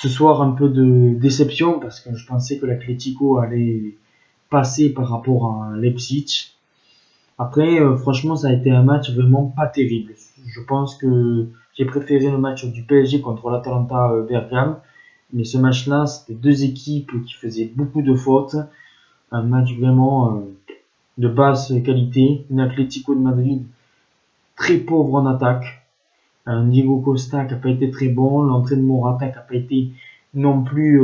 Ce soir, un peu de déception parce que je pensais que l'Atlético allait passer par rapport à Leipzig. Après, franchement, ça a été un match vraiment pas terrible. Je pense que j'ai préféré le match du PSG contre l'Atalanta Bergame. Mais ce match-là, c'était deux équipes qui faisaient beaucoup de fautes. Un match vraiment de basse qualité. Une Atlético de Madrid très pauvre en attaque. Un Diego Costa qui n'a pas été très bon. L'entrée de Morata qui n'a pas été non plus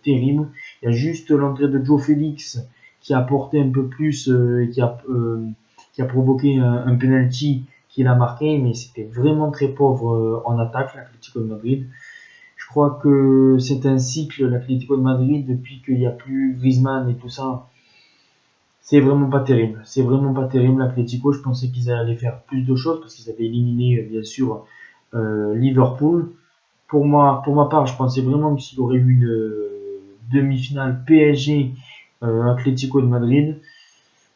terrible. Il y a juste l'entrée de Joe Félix qui a apporté un peu plus et qui a provoqué un penalty qu'il a marqué, mais c'était vraiment très pauvre en attaque, l'Atlético de Madrid. Je crois que c'est un cycle, l'Atlético de Madrid, depuis qu'il n'y a plus Griezmann et tout ça. C'est vraiment pas terrible. C'est vraiment pas terrible, l'Atlético. Je pensais qu'ils allaient faire plus de choses parce qu'ils avaient éliminé, bien sûr, Liverpool. Pour ma part, je pensais vraiment qu'il y aurait eu une demi-finale PSG Atlético de Madrid.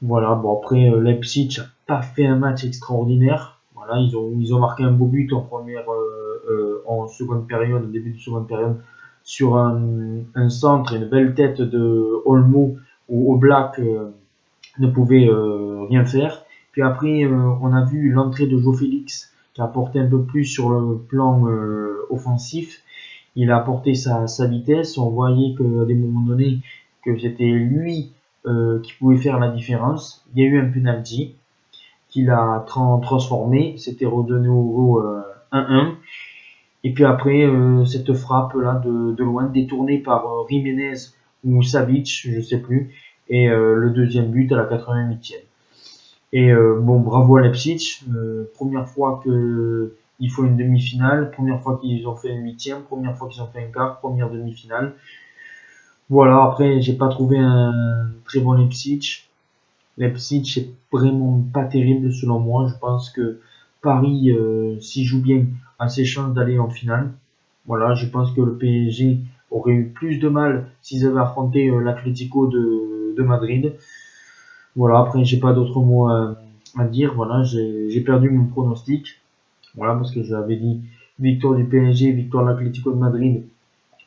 Voilà, bon après Leipzig n'a pas fait un match extraordinaire. Voilà, ils ont marqué un beau but en seconde période, au début de seconde période, sur un centre et une belle tête de Olmo où Oblak ne pouvait rien faire. Puis après, on a vu l'entrée de Joe Félix qui a apporté un peu plus sur le plan offensif. Il a apporté sa vitesse. On voyait qu'à des moments donnés, que c'était lui qui pouvait faire la différence. Il y a eu un penalty qu'il a transformé. C'était redonné au 1-1. Et puis après, cette frappe là de loin, détournée par Jiménez ou Savic, je sais plus. Et le deuxième but à la 88e. Et bon, bravo à Leipzig. Première fois qu'ils font une demi-finale, première fois qu'ils ont fait une huitième, première fois qu'ils ont fait un quart, première demi-finale. Voilà, après, j'ai pas trouvé un très bon Leipzig. Leipzig, c'est vraiment pas terrible selon moi. Je pense que Paris, s'il joue bien, a ses chances d'aller en finale. Voilà, je pense que le PSG aurait eu plus de mal s'ils avaient affronté l'Atlético de Madrid. Voilà, après, j'ai pas d'autres mots à dire. Voilà, j'ai perdu mon pronostic. Voilà, parce que j'avais dit victoire du PSG, victoire de l'Atlético de Madrid,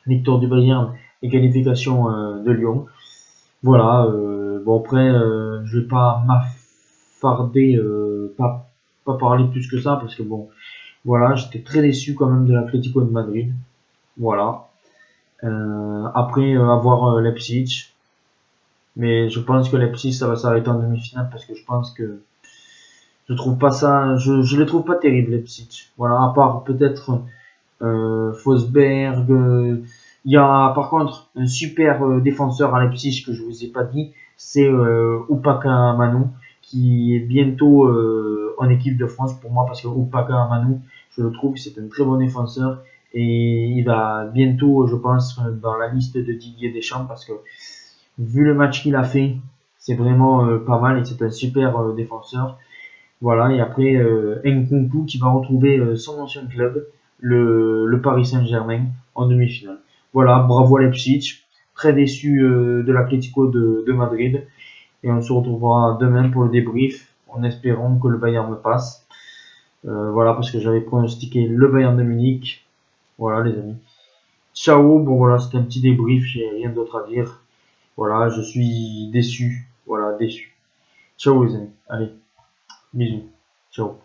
victoire du Bayern et qualification de Lyon. Voilà, bon après, je vais pas m'affarder, pas parler plus que ça, parce que bon, voilà, j'étais très déçu quand même de l'Atlético de Madrid. Voilà. Après, avoir Leipzig, mais je pense que Leipzig, ça va s'arrêter en demi-finale, parce que je pense que je trouve pas ça, je les trouve pas terribles, Leipzig. Voilà, à part peut-être Fosberg. Il y a par contre un super défenseur à Leipzig que je vous ai pas dit, c'est Upamecano qui est bientôt en équipe de France pour moi parce que Upamecano, je le trouve, c'est un très bon défenseur et il va bientôt, je pense, dans la liste de Didier Deschamps parce que vu le match qu'il a fait, c'est vraiment pas mal et c'est un super défenseur. Voilà, et après Nkunku qui va retrouver son ancien club, le Paris Saint-Germain, en demi-finale. Voilà, bravo à Leipzig, très déçu de l'Atlético de Madrid, et on se retrouvera demain pour le débrief, en espérant que le Bayern me passe. Voilà, parce que j'avais pronostiqué le Bayern de Munich. Voilà les amis. Ciao, bon voilà, c'était un petit débrief, j'ai rien d'autre à dire. Voilà, je suis déçu. Voilà, déçu. Ciao les amis. Allez, bisous. Ciao.